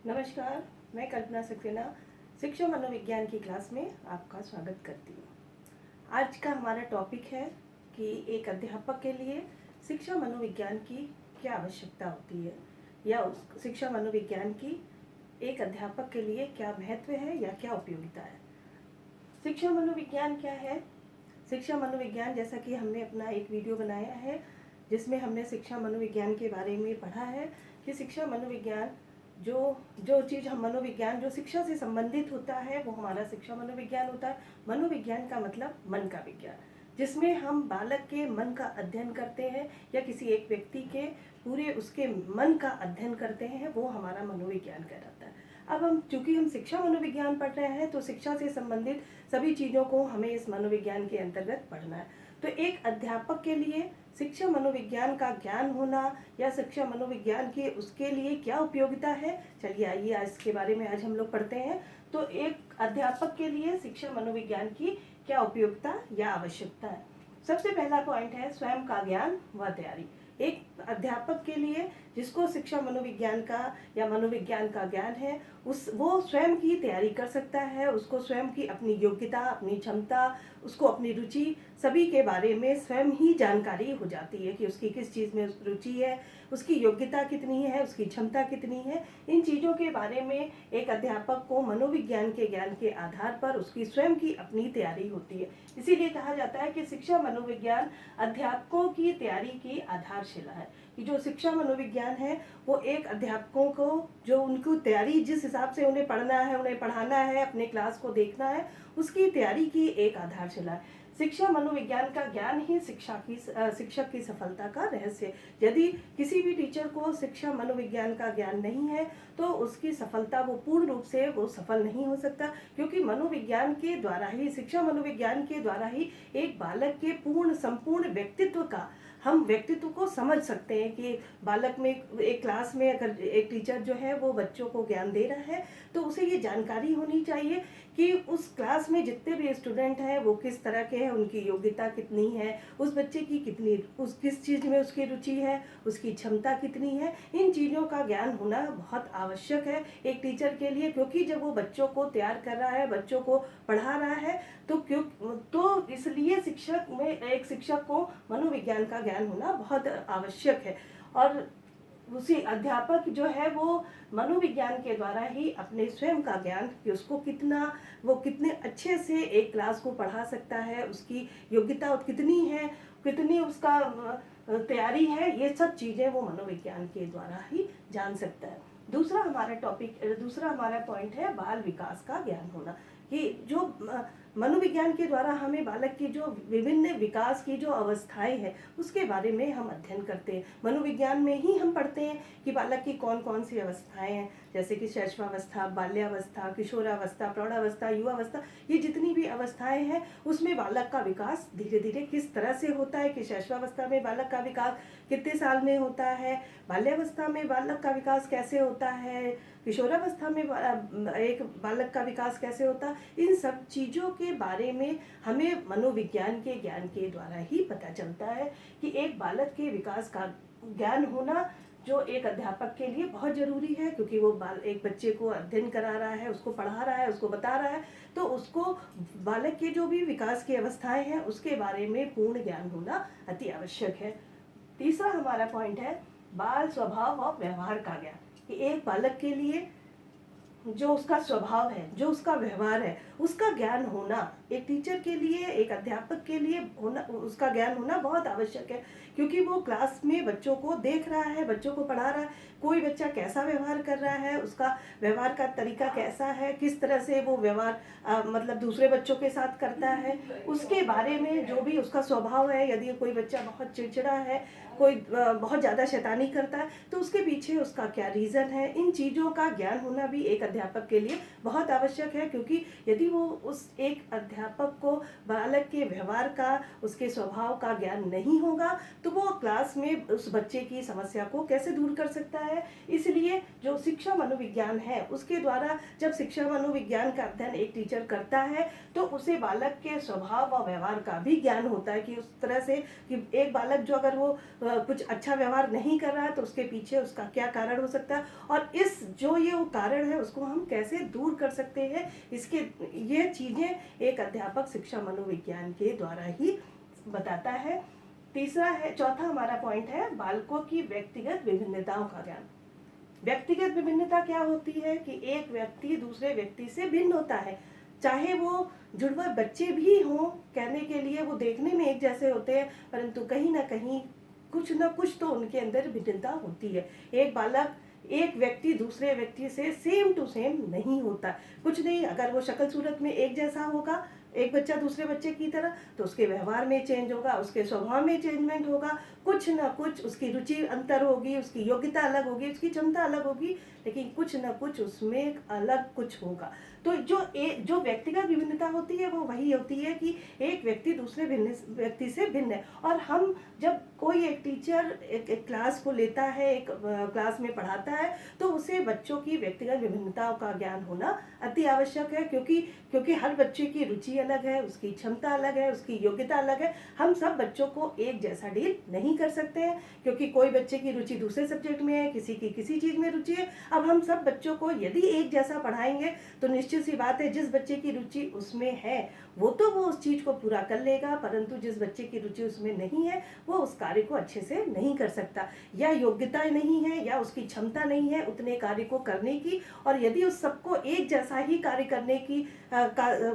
नमस्कार, मैं कल्पना सक्सेना शिक्षा मनोविज्ञान की क्लास में आपका स्वागत करती हूँ। आज का हमारा टॉपिक है कि एक अध्यापक के लिए शिक्षा मनोविज्ञान की क्या आवश्यकता होती है या उस शिक्षा मनोविज्ञान की एक अध्यापक के लिए क्या महत्व है या क्या उपयोगिता है। शिक्षा मनोविज्ञान क्या है? शिक्षा मनोविज्ञान, जैसा कि हमने अपना एक वीडियो बनाया है जिसमें हमने शिक्षा मनोविज्ञान के बारे में पढ़ा है कि शिक्षा मनोविज्ञान जो जो चीज़ हम मनोविज्ञान जो शिक्षा से संबंधित होता है वो हमारा शिक्षा मनोविज्ञान होता है। मनोविज्ञान का मतलब मन का विज्ञान, जिसमें हम बालक के मन का अध्ययन करते हैं या किसी एक व्यक्ति के पूरे उसके मन का अध्ययन करते हैं, वो हमारा मनोविज्ञान कहलाता है। अब चूंकि हम शिक्षा मनोविज्ञान पढ़ रहे हैं तो शिक्षा से संबंधित सभी चीज़ों को हमें इस मनोविज्ञान के अंतर्गत पढ़ना है। तो एक अध्यापक के लिए शिक्षा मनोविज्ञान का ज्ञान होना या शिक्षा मनोविज्ञान की उसके लिए क्या उपयोगिता है, चलिए आइए आज इसके बारे में आज हम लोग पढ़ते हैं। तो एक अध्यापक के लिए शिक्षा मनोविज्ञान की क्या उपयोगिता या आवश्यकता है। सबसे पहला पॉइंट है स्वयं का ज्ञान व तैयारी। एक अध्यापक के लिए जिसको शिक्षा मनोविज्ञान का या मनोविज्ञान का ज्ञान है वो स्वयं की तैयारी कर सकता है। उसको स्वयं की अपनी योग्यता, अपनी क्षमता, उसको अपनी रुचि सभी के बारे में स्वयं ही जानकारी हो जाती है कि उसकी किस चीज़ में रुचि है, उसकी योग्यता कितनी है, उसकी क्षमता कितनी है। इन चीज़ों के बारे में एक अध्यापक को मनोविज्ञान के ज्ञान के आधार पर उसकी स्वयं की अपनी तैयारी होती है। इसीलिए कहा जाता है कि शिक्षा मनोविज्ञान अध्यापकों की तैयारी की आधारशिला है। कि जो शिक्षा मनोविज्ञान है वो एक अध्यापकों को जो उनको तैयारी जिस हिसाब से उन्हें पढ़ना है, उन्हें पढ़ाना है, अपने क्लास को देखना है, उसकी तैयारी की एक आधारशिला है। शिक्षा मनोविज्ञान का ज्ञान ही शिक्षक की सफलता का रहस्य है। यदि किसी भी टीचर को शिक्षा मनोविज्ञान का ज्ञान नहीं है तो उसकी सफलता वो पूर्ण रूप से वो सफल नहीं हो सकता, क्योंकि मनोविज्ञान के द्वारा ही, शिक्षा मनोविज्ञान के द्वारा ही एक बालक के पूर्ण संपूर्ण व्यक्तित्व का हम व्यक्तित्व को समझ सकते हैं। कि बालक में एक क्लास में अगर एक टीचर जो है वो बच्चों को ज्ञान दे रहा है तो उसे ये जानकारी होनी चाहिए कि उस क्लास में जितने भी स्टूडेंट हैं वो किस तरह के हैं, उनकी योग्यता कितनी है, उस बच्चे की किस चीज़ में उसकी रुचि है, उसकी क्षमता कितनी है। इन चीज़ों का ज्ञान होना बहुत आवश्यक है एक टीचर के लिए, क्योंकि जब वो बच्चों को तैयार कर रहा है, बच्चों को पढ़ा रहा है तो इसलिए एक शिक्षक को मनोविज्ञान का ज्ञान होना बहुत आवश्यक है। और उसी अध्यापक जो है वो मनोविज्ञान के द्वारा ही अपने स्वयं का ज्ञान कि उसको वो कितने अच्छे से एक क्लास को पढ़ा सकता है, उसकी योग्यता कितनी है, कितनी उसका तैयारी है, ये सब चीज़ें वो मनोविज्ञान के द्वारा ही जान सकता है। दूसरा हमारा पॉइंट है बाल विकास का ज्ञान होना। कि जो मनोविज्ञान के द्वारा हमें बालक की जो विभिन्न विकास की जो अवस्थाएं हैं उसके बारे में हम अध्ययन करते हैं। मनोविज्ञान में ही हम पढ़ते हैं कि बालक की कौन कौन सी अवस्थाएं हैं, जैसे कि शैशवावस्था, बाल्यावस्था, किशोरावस्था, प्रौढ़ावस्था, युवावस्था, ये जितनी भी अवस्थाएं हैं उसमें बालक का विकास धीरे धीरे किस तरह से होता है। कि शैशवावस्था में बालक का विकास कितने साल में होता है, बाल्यावस्था में बालक का विकास कैसे होता है, किशोरावस्था में एक बालक का विकास कैसे होता, इन सब चीज़ों के बारे में हमें मनोविज्ञान के ज्ञान के द्वारा ही पता चलता है। कि एक बालक के विकास का ज्ञान होना जो एक अध्यापक के लिए बहुत ज़रूरी है, क्योंकि वो एक बच्चे को अध्ययन करा रहा है, उसको पढ़ा रहा है, उसको बता रहा है, तो उसको बालक के जो भी विकास की अवस्थाएं हैं उसके बारे में पूर्ण ज्ञान होना अति आवश्यक है। तीसरा हमारा पॉइंट है बाल स्वभाव और व्यवहार का ज्ञान। कि एक बालक के लिए जो उसका स्वभाव है, जो उसका व्यवहार है, उसका ज्ञान होना एक टीचर के लिए, एक अध्यापक के लिए होना, उसका ज्ञान होना बहुत आवश्यक है। क्योंकि वो क्लास में बच्चों को देख रहा है, बच्चों को पढ़ा रहा है, कोई बच्चा कैसा व्यवहार कर रहा है, उसका व्यवहार का तरीका कैसा है, किस तरह से वो व्यवहार मतलब दूसरे बच्चों के साथ करता है, उसके बारे में जो भी उसका स्वभाव है। यदि कोई बच्चा बहुत चिड़चिड़ा है, कोई बहुत ज़्यादा शैतानी करता है, तो उसके पीछे उसका क्या रीज़न है, इन चीज़ों का ज्ञान होना भी एक अध्यापक के लिए बहुत आवश्यक है। क्योंकि यदि वो उस एक अध्यापक को बालक के व्यवहार का, उसके स्वभाव का ज्ञान नहीं होगा तो वो क्लास में उस बच्चे की समस्या को कैसे दूर कर सकता है। इसलिए जो शिक्षा मनोविज्ञान है उसके द्वारा जब शिक्षा मनोविज्ञान का अध्ययन एक टीचर करता है तो उसे बालक के स्वभाव व व्यवहार का भी ज्ञान होता है कि उस तरह से कि एक बालक जो अगर वो कुछ अच्छा व्यवहार नहीं कर रहा है तो उसके पीछे उसका क्या कारण हो सकता है, और इस जो ये वो कारण है उसको हम कैसे दूर कर सकते हैं, इसके ये चीज़ें एक अध्यापक शिक्षा मनोविज्ञान के द्वारा ही बताता है। चौथा हमारा पॉइंट है बालकों की व्यक्तिगत विभिन्नताओं का ज्ञान। व्यक्तिगत विभिन्नता क्या होती है कि एक व्यक्ति दूसरे व्यक्ति से भिन्न होता है, चाहे वो जुड़वा बच्चे भी हों, कहने के लिए वो देखने में एक जैसे होते हैं परंतु कहीं ना कहीं कुछ ना कुछ तो उनके अंदर भिन्नता होती है। एक व्यक्ति दूसरे व्यक्ति से सेम टू सेम नहीं होता, कुछ नहीं, अगर वो शक्ल सूरत में एक जैसा होगा एक बच्चा दूसरे बच्चे की तरह तो उसके व्यवहार में चेंज होगा, उसके स्वभाव में चेंजमेंट होगा, कुछ ना कुछ उसकी रुचि अंतर होगी, उसकी योग्यता अलग होगी, उसकी क्षमता अलग होगी, लेकिन कुछ ना कुछ उसमें अलग कुछ होगा। तो जो व्यक्तिगत विभिन्नता होती है वो वही होती है कि एक व्यक्ति दूसरे व्यक्ति से भिन्न है। और हम जब कोई एक टीचर एक क्लास को लेता है, एक क्लास में पढ़ाता है, तो उसे बच्चों की व्यक्तिगत विभिन्नताओं का ज्ञान होना अति आवश्यक है, क्योंकि हर बच्चे की रुचि अलग है, उसकी क्षमता अलग है, उसकी योग्यता अलग है। हम सब बच्चों को एक जैसा डील नहीं कर सकते हैं, क्योंकि कोई बच्चे की रुचि दूसरे सब्जेक्ट में है, किसी की किसी चीज़ में रुचि है। अब हम सब बच्चों को यदि एक जैसा पढ़ाएंगे तो निश्चित सी बात है जिस बच्चे की रुचि उसमें है वो उस चीज़ को पूरा कर लेगा, परंतु जिस बच्चे की रुचि उसमें नहीं है वो उस कार्य को अच्छे से नहीं कर सकता, या योग्यता नहीं है या उसकी क्षमता नहीं है उतने कार्य को करने की। और यदि उस सबको एक जैसा ही कार्य करने की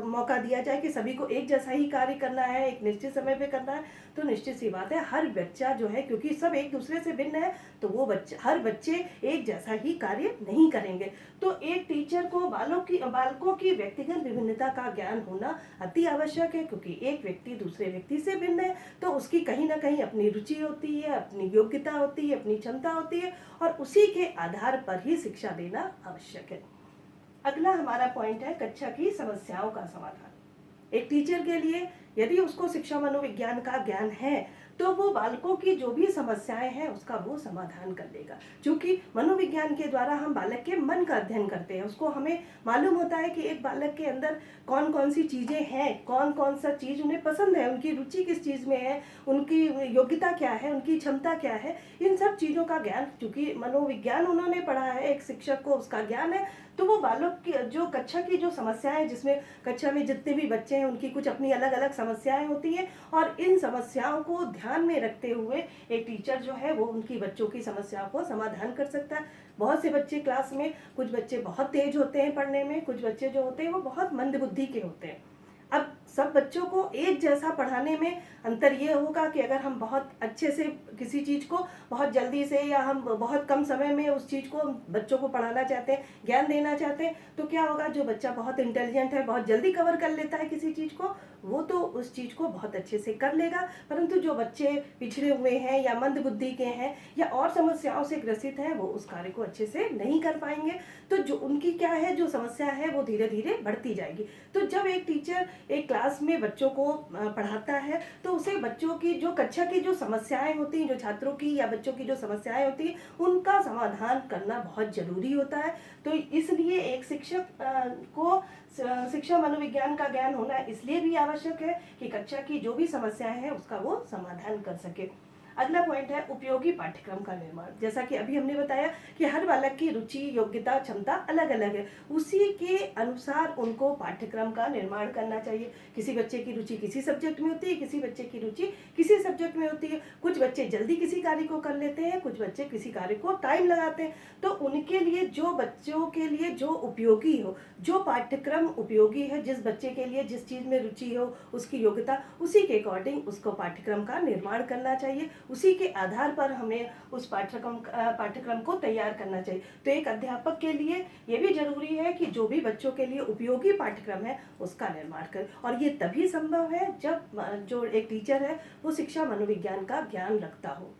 मौका दिया जाए कि सभी को एक जैसा ही कार्य करना है, एक निश्चित समय पे करना है, तो निश्चित सी बात है हर बच्चा जो है, क्योंकि सब एक दूसरे से भिन्न है, तो हर बच्चे एक जैसा ही कार्य नहीं करेंगे। तो एक टीचर को बालकों की व्यक्तिगत विभिन्नता का ज्ञान होना अति आवश्यक है, क्योंकि एक व्यक्ति दूसरे व्यक्ति से भिन्न है तो उसकी कहीं ना कहीं अपनी रुचि होती है, अपनी योग्यता होती है, अपनी क्षमता होती है, और उसी के आधार पर ही शिक्षा देना आवश्यक है। अगला हमारा पॉइंट है कक्षा की समस्याओं का समाधान। एक टीचर के लिए यदि उसको शिक्षा मनोविज्ञान का ज्ञान है तो वो बालकों की जो भी समस्याएं हैं उसका वो समाधान कर देगा। क्योंकि मनोविज्ञान के द्वारा हम बालक के मन का अध्ययन करते हैं, उसको हमें मालूम होता है कि एक बालक के अंदर कौन कौन सी चीज़ें हैं, कौन कौन सा चीज़ उन्हें पसंद है, उनकी रुचि किस चीज़ में है, उनकी योग्यता क्या है, उनकी क्षमता क्या है। इन सब चीज़ों का ज्ञान, क्योंकि मनोविज्ञान उन्होंने पढ़ा है, एक शिक्षक को उसका ज्ञान है, तो वो बालक की जो कक्षा की जो समस्याएं, जिसमें कक्षा में जितने भी बच्चे हैं उनकी कुछ अपनी अलग अलग समस्याएं होती हैं, और इन समस्याओं को ध्यान में रखते हुए एक टीचर जो है वो उनकी बच्चों की समस्याओं को समाधान कर सकता है। बहुत से बच्चे क्लास में, कुछ बच्चे बहुत तेज होते हैं पढ़ने में, कुछ बच्चे जो होते हैं वो बहुत मंद बुद्धि के होते हैं। अब सब बच्चों को एक जैसा पढ़ाने में अंतर ये होगा कि अगर हम बहुत अच्छे से किसी चीज़ को बहुत जल्दी से या हम बहुत कम समय में उस चीज़ को बच्चों को पढ़ाना चाहते हैं, ज्ञान देना चाहते हैं, तो क्या होगा, जो बच्चा बहुत इंटेलिजेंट है, बहुत जल्दी कवर कर लेता है किसी चीज़ को, वो तो उस चीज़ को बहुत अच्छे से कर लेगा, परंतु जो बच्चे पिछड़े हुए हैं या मंद बुद्धि के हैं या और समस्याओं से ग्रसित हैं वो उस कार्य को अच्छे से नहीं कर पाएंगे। तो जो उनकी क्या है, जो समस्या है वो धीरे धीरे बढ़ती जाएगी। तो जब एक टीचर एक क्लास में बच्चों को पढ़ाता है तो उसे बच्चों की जो कक्षा की जो समस्याएं होती हैं, जो छात्रों की या बच्चों की जो समस्याएं होती हैं, उनका समाधान करना बहुत जरूरी होता है। तो इसलिए एक शिक्षक को शिक्षा मनोविज्ञान का ज्ञान होना इसलिए भी आवश्यक है कि कक्षा की जो भी समस्याएं हैं उसका वो समाधान कर सके। अगला पॉइंट है उपयोगी पाठ्यक्रम का निर्माण। जैसा कि अभी हमने बताया कि हर बालक की रुचि, योग्यता, क्षमता अलग अलग है, उसी के अनुसार उनको पाठ्यक्रम का निर्माण करना चाहिए। किसी बच्चे की रुचि किसी सब्जेक्ट में होती है, किसी बच्चे की रुचि किसी सब्जेक्ट में होती है, कुछ बच्चे जल्दी किसी कार्य को कर लेते हैं, कुछ बच्चे किसी कार्य को टाइम लगाते हैं। तो उनके लिए, जो बच्चों के लिए जो उपयोगी हो, जो पाठ्यक्रम उपयोगी है, जिस बच्चे के लिए जिस चीज़ में रुचि हो, उसकी योग्यता, उसी के अकॉर्डिंग उसको पाठ्यक्रम का निर्माण करना चाहिए, उसी के आधार पर हमें उस पाठ्यक्रम को तैयार करना चाहिए। तो एक अध्यापक के लिए ये भी जरूरी है कि जो भी बच्चों के लिए उपयोगी पाठ्यक्रम है उसका निर्माण करें, और ये तभी संभव है जब जो एक टीचर है वो शिक्षा मनोविज्ञान का ज्ञान रखता हो।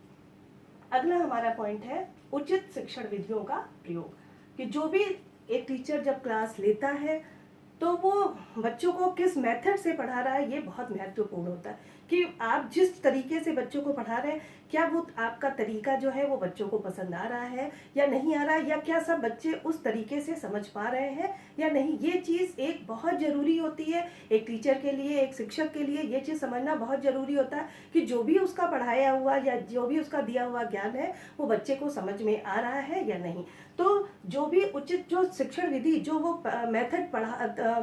अगला हमारा पॉइंट है उचित शिक्षण विधियों का प्रयोग। कि जो भी एक टीचर जब क्लास लेता है तो वो बच्चों को किस मेथड से पढ़ा रहा है, ये बहुत महत्वपूर्ण होता है। कि आप जिस तरीके से बच्चों को पढ़ा रहे हैं, क्या वो आपका तरीका जो है वो बच्चों को पसंद आ रहा है या नहीं आ रहा है, या क्या सब बच्चे उस तरीके से समझ पा रहे हैं या नहीं। ये चीज़ एक बहुत ज़रूरी होती है एक टीचर के लिए, एक शिक्षक के लिए। ये चीज़ समझना बहुत ज़रूरी होता है कि जो भी उसका पढ़ाया हुआ या जो भी उसका दिया हुआ ज्ञान है वो बच्चे को समझ में आ रहा है या नहीं। तो जो भी उचित जो शिक्षण विधि, जो वो मेथड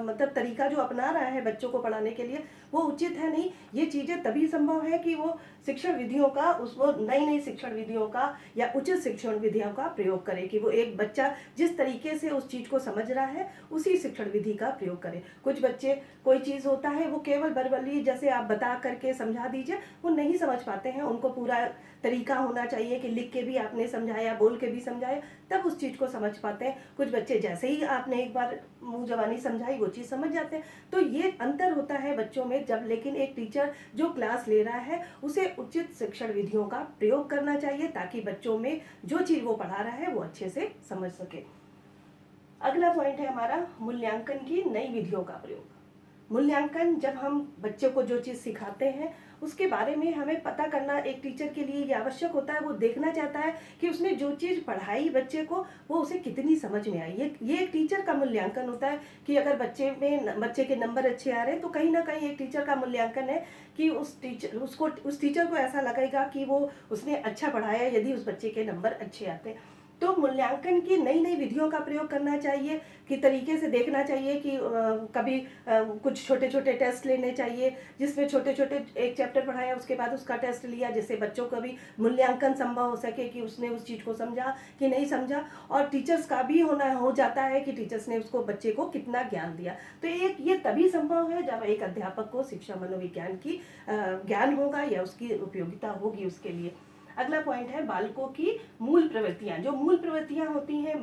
मतलब तरीका जो अपना रहा है बच्चों को पढ़ाने के लिए, वो उचित है नहीं। ये चीज़ें तभी संभव है कि वो शिक्षण विधियों का, वो नई नई शिक्षण विधियों का या उचित शिक्षण विधियों का प्रयोग करे, कि वो एक बच्चा जिस तरीके से उस चीज़ को समझ रहा है उसी शिक्षण विधि का प्रयोग करे। कुछ बच्चे, कोई चीज़ होता है वो केवल वर्बली जैसे आप बता करके समझा दीजिए, वो नहीं समझ पाते हैं। उनको पूरा तरीका होना चाहिए कि लिख के भी आपने समझाया, बोल के भी समझाया, तब उस चीज़ को समझ पाते हैं। कुछ बच्चे जैसे ही आपने एक बार मुंह जबानी समझाई वो चीज़ समझ जाते हैं। तो ये अंतर होता है बच्चों में जब, लेकिन एक टीचर जो क्लास ले रहा है उसे उचित शिक्षण विधियों का प्रयोग करना चाहिए ताकि बच्चों में जो चीज़ वो पढ़ा रहा है वो अच्छे से समझ सके। अगला पॉइंट है हमारा मूल्यांकन की नई विधियों का प्रयोग। मूल्यांकन, जब हम बच्चे को जो चीज़ सिखाते हैं उसके बारे में हमें पता करना एक टीचर के लिए ये आवश्यक होता है। वो देखना चाहता है कि उसने जो चीज़ पढ़ाई बच्चे को वो उसे कितनी समझ में आई। ये एक टीचर का मूल्यांकन होता है कि अगर बच्चे के नंबर अच्छे आ रहे हैं तो कहीं ना कहीं एक टीचर का मूल्यांकन है कि उस टीचर को ऐसा लगेगा कि वो उसने अच्छा पढ़ाया यदि उस बच्चे के नंबर अच्छे आते हैं। तो मूल्यांकन की नई नई विधियों का प्रयोग करना चाहिए, कि तरीके से देखना चाहिए कि कभी कुछ छोटे छोटे टेस्ट लेने चाहिए जिसमें छोटे छोटे एक चैप्टर पढ़ाया उसके बाद उसका टेस्ट लिया, जिससे बच्चों का भी मूल्यांकन संभव हो सके कि उसने उस चीज़ को समझा कि नहीं समझा। और टीचर्स का भी हो जाता है कि टीचर्स ने उसको बच्चे को कितना ज्ञान दिया। तो एक ये तभी संभव है जब एक अध्यापक को शिक्षा मनोविज्ञान की ज्ञान होगा या उसकी उपयोगिता होगी उसके लिए। अगला पॉइंट है बालकों की मूल प्रवृत्तियां। जो मूल प्रवृत्तियां होती हैं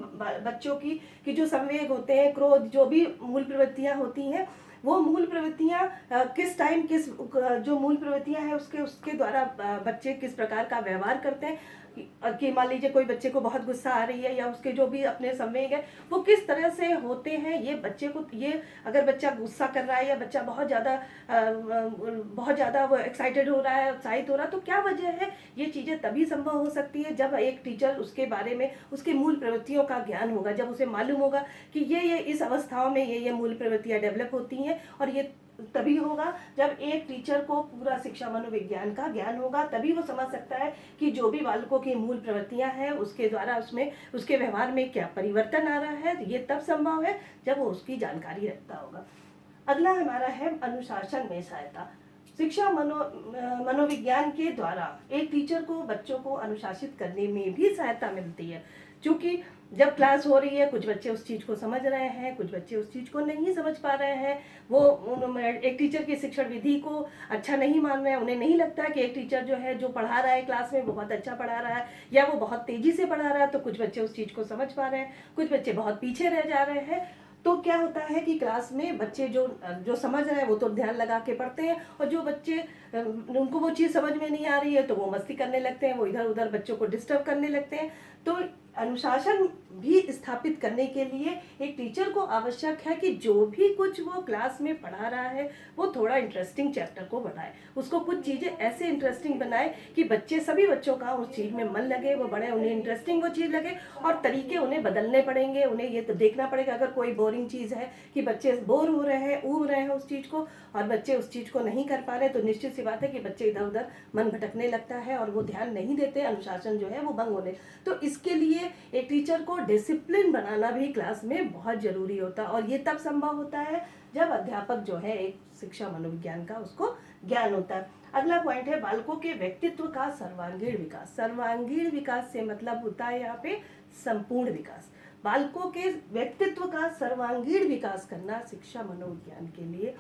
बच्चों की, कि जो संवेग होते हैं, क्रोध, जो भी मूल प्रवृत्तियां होती हैं, वो मूल प्रवृत्तियां किस टाइम जो मूल प्रवृत्तियां हैं उसके द्वारा बच्चे किस प्रकार का व्यवहार करते हैं। कि मान लीजिए कोई बच्चे को बहुत गुस्सा आ रही है या उसके जो भी अपने संवेग है वो किस तरह से होते हैं, ये बच्चे को, ये अगर बच्चा गुस्सा कर रहा है या बच्चा बहुत ज़्यादा वो एक्साइटेड हो रहा है, उत्साहित हो रहा है, तो क्या वजह है। ये चीज़ें तभी संभव हो सकती है जब एक टीचर उसके बारे में, उसके मूल प्रवृत्तियों का ज्ञान होगा, जब उसे मालूम होगा कि ये इस अवस्थाओं में ये मूल प्रवृत्तियाँ डेवलप होती हैं। और ये तभी होगा जब एक टीचर को पूरा शिक्षा मनोविज्ञान का ज्ञान होगा, तभी वो समझ सकता है कि जो भी बालकों की मूल प्रवृत्तियां हैं उसके द्वारा उसमें उसके व्यवहार में क्या परिवर्तन आ रहा है। ये तब संभव है जब वो उसकी जानकारी रखता होगा। अगला हमारा है अनुशासन में सहायता। शिक्षा मनोविज्ञान के द्वारा एक टीचर को बच्चों को अनुशासित करने में भी सहायता मिलती है। क्योंकि जब क्लास हो रही है कुछ बच्चे उस चीज़ को समझ रहे हैं, कुछ बच्चे उस चीज़ को नहीं समझ पा रहे हैं, वो एक टीचर की शिक्षण विधि को अच्छा नहीं मान रहे हैं, उन्हें नहीं लगता कि एक टीचर जो है जो पढ़ा रहा है क्लास में वो बहुत अच्छा पढ़ा रहा है या वो बहुत तेज़ी से पढ़ा रहा है। तो कुछ बच्चे उस चीज़ को समझ पा रहे हैं, कुछ बच्चे बहुत पीछे रह जा रहे हैं। तो क्या होता है कि क्लास में बच्चे जो समझ रहे हैं वो तो ध्यान लगा के पढ़ते हैं, और जो बच्चे उनको वो चीज़ समझ में नहीं आ रही है तो वो मस्ती करने लगते हैं, वो इधर उधर बच्चों को डिस्टर्ब करने लगते हैं। तो अनुशासन भी स्थापित करने के लिए एक टीचर को आवश्यक है कि जो भी कुछ वो क्लास में पढ़ा रहा है वो थोड़ा इंटरेस्टिंग चैप्टर को बनाए, उसको कुछ चीज़ें ऐसे इंटरेस्टिंग बनाए कि सभी बच्चों का उस चीज़ में मन लगे, वो बड़े उन्हें इंटरेस्टिंग वो चीज़ लगे। और तरीके उन्हें बदलने पड़ेंगे, उन्हें ये तो देखना पड़ेगा अगर कोई बोरिंग चीज़ है कि बच्चे बोर हो रहे हैं, ऊब रहे हैं उस चीज़ को, और बच्चे उस चीज़ को नहीं कर पा रहे, तो निश्चित सी बात है कि बच्चे इधर उधर मन भटकने लगता है और वो ध्यान नहीं देते, अनुशासन जो है वो भंग होने। तो इसके लिए एक टीचर को डिसिप्लिन बनाना भी क्लास में बहुत जरूरी होता है, और ये तब संभव होता है जब अध्यापक जो है एक शिक्षा मनोविज्ञान का उसको ज्ञान होता है। अगला पॉइंट है बालकों के व्यक्तित्व का सर्वांगीण विकास। सर्वांगीण विकास से मतलब होता है यहाँ पे संपूर्ण विकास। बालकों के व्यक्तित्व का सर्वांगीण विकास करना शिक्षा मनोविज्ञान के लिए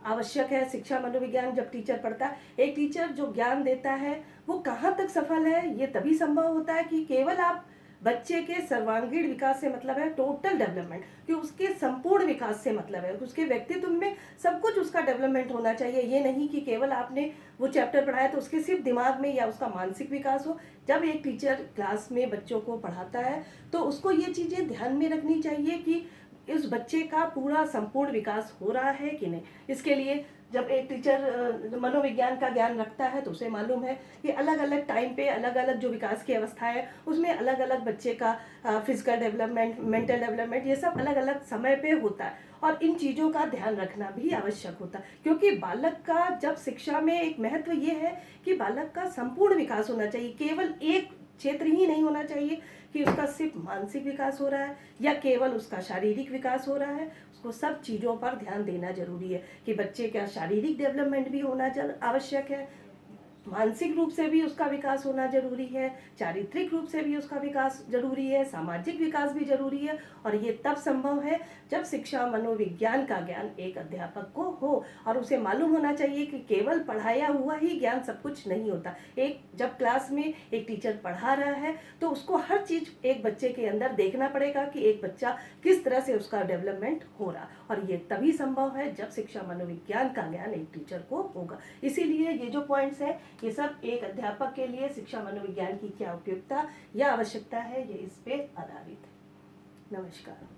आवश्यक है। शिक्षा मनोविज्ञान जब टीचर पढ़ता है, एक टीचर जो ज्ञान देता है वो कहाँ तक सफल है, ये तभी संभव होता है कि केवल आप बच्चे के सर्वांगीण विकास से मतलब है टोटल डेवलपमेंट, कि उसके संपूर्ण विकास से मतलब है उसके व्यक्तित्व में सब कुछ उसका डेवलपमेंट होना चाहिए। ये नहीं कि केवल आपने वो चैप्टर पढ़ाया तो उसके सिर्फ दिमाग में या उसका मानसिक विकास हो। जब एक टीचर क्लास में बच्चों को पढ़ाता है तो उसको ये चीज़ें ध्यान में रखनी चाहिए कि इस बच्चे का पूरा संपूर्ण विकास हो रहा है कि नहीं। इसके लिए जब एक टीचर मनोविज्ञान का ज्ञान रखता है तो उसे मालूम है कि अलग अलग टाइम पे अलग अलग जो विकास की अवस्था है उसमें अलग अलग बच्चे का फिजिकल डेवलपमेंट, मेंटल डेवलपमेंट, ये सब अलग अलग समय पे होता है और इन चीज़ों का ध्यान रखना भी आवश्यक होता है। क्योंकि बालक का जब शिक्षा में एक महत्व ये है कि बालक का संपूर्ण विकास होना चाहिए, केवल एक क्षेत्र ही नहीं होना चाहिए कि उसका सिर्फ मानसिक विकास हो रहा है या केवल उसका शारीरिक विकास हो रहा है। उसको सब चीज़ों पर ध्यान देना जरूरी है कि बच्चे का शारीरिक डेवलपमेंट भी होना आवश्यक है, मानसिक रूप से भी उसका विकास होना जरूरी है, चारित्रिक रूप से भी उसका विकास जरूरी है, सामाजिक विकास भी जरूरी है। और ये तब संभव है जब शिक्षा मनोविज्ञान का ज्ञान एक अध्यापक को हो और उसे मालूम होना चाहिए कि केवल पढ़ाया हुआ ही ज्ञान सब कुछ नहीं होता। एक जब क्लास में एक टीचर पढ़ा रहा है तो उसको हर चीज एक बच्चे के अंदर देखना पड़ेगा कि एक बच्चा किस तरह से उसका डेवलपमेंट हो रहा, और ये तभी संभव है जब शिक्षा मनोविज्ञान का ज्ञान एक टीचर को होगा। इसीलिए ये जो पॉइंट्स है ये सब एक अध्यापक के लिए शिक्षा मनोविज्ञान की क्या उपयोगिता या आवश्यकता है, ये इस पे आधारित है। नमस्कार।